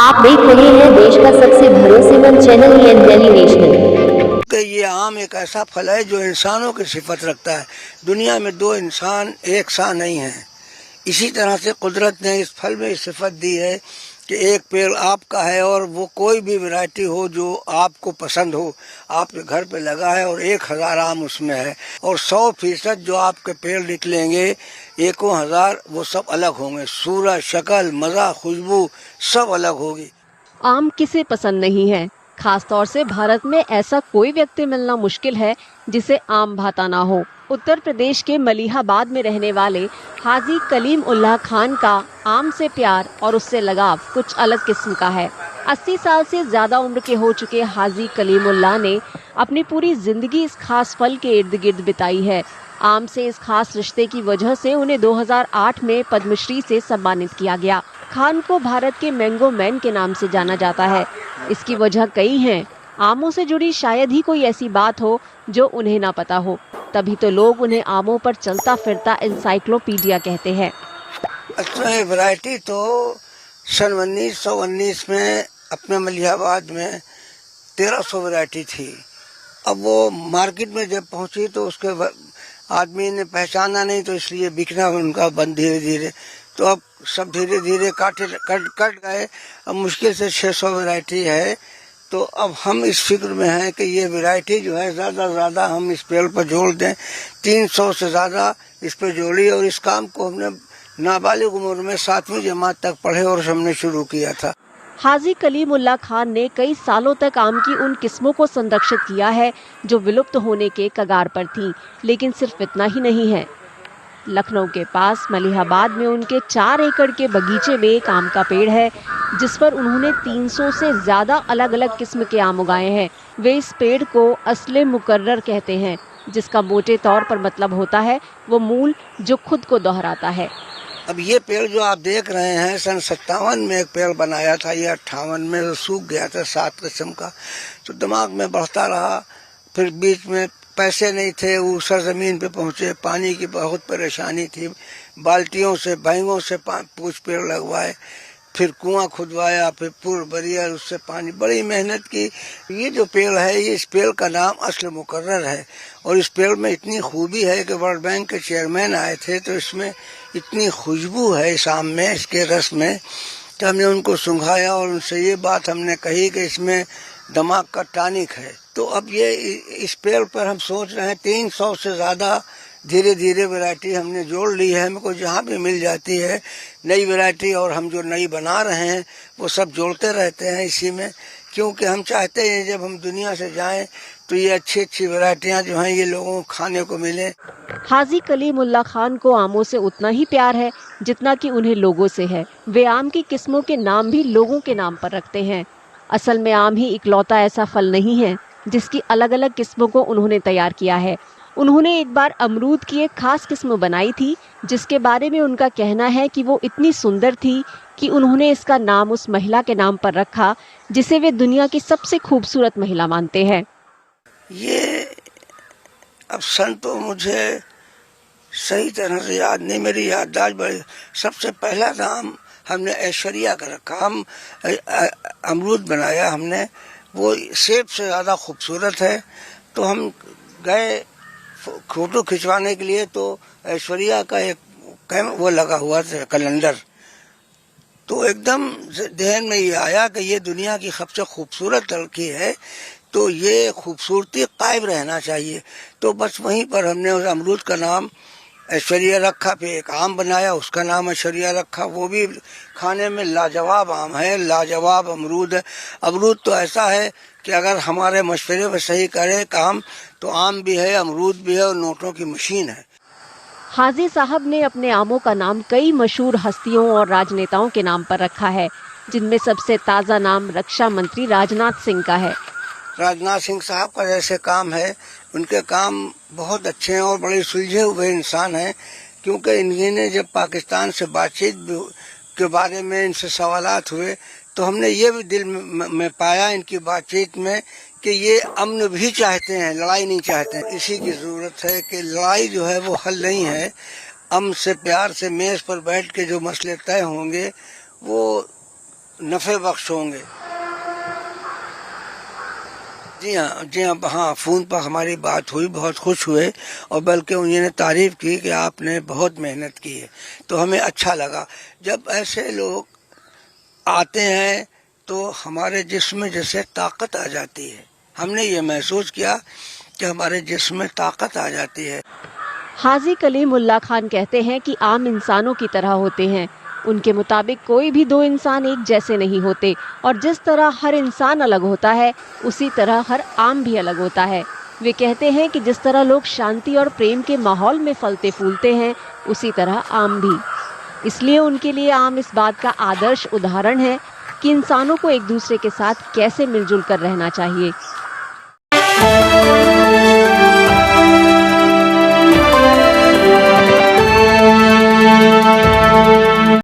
आप देख रहे हैं देश का सबसे भरोसेमंद चैनल डेली नेशनल। तो ये आम एक ऐसा फल है जो इंसानों की सिफत रखता है। दुनिया में दो इंसान एक सा नहीं है। इसी तरह से कुदरत ने इस फल में सिफत दी है कि एक पेड़ आपका है और वो कोई भी वैरायटी हो जो आपको पसंद हो, आपके घर पे लगा है और 1000 आम उसमें है और 100% जो आपके पेड़ निकलेंगे 1000 वो सब अलग होंगे। सूरत, शक्ल, मज़ा, खुशबू सब अलग होगी। आम किसे पसंद नहीं है। खासतौर से भारत में ऐसा कोई व्यक्ति मिलना मुश्किल है जिसे आम भाता ना हो। उत्तर प्रदेश के मलिहाबाद में रहने वाले हाजी कलीम उल्लाह खान का आम से प्यार और उससे लगाव कुछ अलग किस्म का है। 80 साल से ज्यादा उम्र के हो चुके हाजी कलीम उल्लाह ने अपनी पूरी जिंदगी इस खास फल के इर्द गिर्द बिताई है। आम से इस खास रिश्ते की वजह से उन्हें 2008 में पद्मश्री से सम्मानित किया गया। खान को भारत के मैंगो मैन के नाम से जाना जाता है। इसकी वजह कई हैं। आमों से जुड़ी शायद ही कोई ऐसी बात हो जो उन्हें ना पता हो, तभी तो लोग उन्हें आमों पर चलता फिरता एनसाइक्लोपीडिया कहते हैं। अच्छा, वैरायटी तो सन 1919 में अपने मलिहाबाद में 1300 वैरायटी थी। अब वो मार्केट में जब पहुंची तो उसके आदमी ने पहचाना नहीं, तो इसलिए बिकना उनका बंद धीरे धीरे। तो अब सब धीरे धीरे कट गए। अब मुश्किल से 600 वैरायटी है। तो अब हम इस फिक्र में हैं कि ये वैरायटी जो है ज़्यादा से ज़्यादा हम इस पेड़ पर जोड़ दें। 300 से ज़्यादा इस पर जोड़ी और इस काम को हमने नाबालिग उम्र में 7वीं जमात तक पढ़े और हमने शुरू किया था। हाजी कलीम उल्लाह खान ने कई सालों तक आम की उन किस्मों को संरक्षित किया है जो विलुप्त होने के कगार पर थीं। लेकिन सिर्फ इतना ही नहीं है। लखनऊ के पास मलिहाबाद में उनके 4 एकड़ के बगीचे में एक आम का पेड़ है जिस पर उन्होंने 300 से ज्यादा अलग अलग किस्म के आम उगाए हैं। वे इस पेड़ को असले मुकर्रर कहते हैं, जिसका मोटे तौर पर मतलब होता है वो मूल जो खुद को दोहराता है। अब ये पेड़ जो आप देख रहे हैं, सन 57 में एक पेड़ बनाया था, ये 58 में तो सूख गया था 7 किस्म का। तो दिमाग में बढ़ता रहा। फिर बीच में पैसे नहीं थे, वो सरजमीन पे पहुंचे, पानी की बहुत परेशानी थी। बाल्टियों से बैंगों से पूछ पेड़ लगवाए, फिर कुआं खुदवाया, फिर पूर्व बरियर उससे पानी, बड़ी मेहनत की। ये जो पेड़ है, ये इस पेड़ का नाम असल मुकर्रर है। और इस पेड़ में इतनी खूबी है कि वर्ल्ड बैंक के चेयरमैन आए थे तो इसमें इतनी खुशबू है इस आम में, इसके रस में, कि हमने उनको सुंघाया और उनसे ये बात हमने कही कि इसमें दिमाग का टॉनिक है। तो अब ये इस पेड़ पर हम सोच रहे हैं 300 से ज़्यादा धीरे धीरे वैरायटी हमने जोड़ ली है। हमको जहाँ भी मिल जाती है नई वैरायटी, और हम जो नई बना रहे हैं वो सब जोड़ते रहते हैं इसी में, क्योंकि हम चाहते हैं जब हम दुनिया से जाएं तो ये अच्छी अच्छी वैरायटियाँ जो हैं ये लोगों को खाने को मिले। हाजी कलीम उल्लाह खान को आमों से उतना ही प्यार है जितना कि उन्हें लोगों से है। वे आम की किस्मों के नाम भी लोगों के नाम पर रखते हैं। असल में आम ही इकलौता ऐसा फल नहीं है जिसकी अलग अलग किस्मों को उन्होंने तैयार किया है। उन्होंने एक बार अमरूद की एक खास किस्म बनाई थी जिसके बारे में उनका कहना है कि वो इतनी सुंदर थी कि उन्होंने इसका नाम उस महिला के नाम पर रखा जिसे वे दुनिया की सबसे खूबसूरत महिला मानते हैं। ये अब सन तो मुझे सही तरह से याद नहीं, मेरी याददाश्त बड़ी। सबसे पहला नाम हमने ऐश्वर्या का रखा। हम अमरूद बनाया हमने, वो सेब से ज़्यादा खूबसूरत है। तो हम गए फोटो खिंचवाने के लिए, तो ऐश्वर्या का एक वो लगा हुआ था कैलेंडर। तो एकदम ध्यान में ये आया कि ये दुनिया की सबसे खूबसूरत लड़की है, तो ये खूबसूरती कायम रहना चाहिए। तो बस वहीं पर हमने उस अमरूद का नाम ऐश्वर्या रखा। फिर एक आम बनाया, उसका नाम ऐश्वर्या रखा। वो भी खाने में लाजवाब आम है, लाजवाब अमरूद है। अमरूद तो ऐसा है कि अगर हमारे मशवरे पर सही करे काम तो आम भी है, अमरूद भी है और नोटों की मशीन है। हाजी साहब ने अपने आमों का नाम कई मशहूर हस्तियों और राजनेताओं के नाम पर रखा है, जिनमें सबसे ताज़ा नाम रक्षा मंत्री राजनाथ सिंह का है। राजनाथ सिंह साहब का जैसे काम है, उनके काम बहुत अच्छे हैं और बड़े सुलझे हुए इंसान हैं। क्योंकि इन्होंने जब पाकिस्तान से बातचीत के बारे में इनसे सवालात हुए तो हमने ये भी दिल में पाया इनकी बातचीत में कि ये अमन भी चाहते हैं, लड़ाई नहीं चाहते हैं। इसी की ज़रूरत है कि लड़ाई जो है वो हल नहीं है, से प्यार से मेज पर बैठ के जो मसले तय होंगे वो नफे बख्श होंगे। जी हाँ, हाँ, फोन पर हमारी बात हुई, बहुत खुश हुए और बल्कि उन्होंने तारीफ की कि आपने बहुत मेहनत की है। तो हमें अच्छा लगा जब ऐसे लोग आते हैं तो हमारे जिस्म में जैसे ताकत आ जाती है। हमने ये महसूस किया कि हमारे जिस्म में ताकत आ जाती है। हाजी कलीमुल्लाह खान कहते हैं कि आम इंसानों की तरह होते हैं। उनके मुताबिक कोई भी दो इंसान एक जैसे नहीं होते और जिस तरह हर इंसान अलग होता है उसी तरह हर आम भी अलग होता है। वे कहते हैं कि जिस तरह लोग शांति और प्रेम के माहौल में फलते फूलते हैं उसी तरह आम भी। इसलिए उनके लिए आम इस बात का आदर्श उदाहरण है कि इंसानों को एक दूसरे के साथ कैसे मिलजुल कर रहना चाहिए।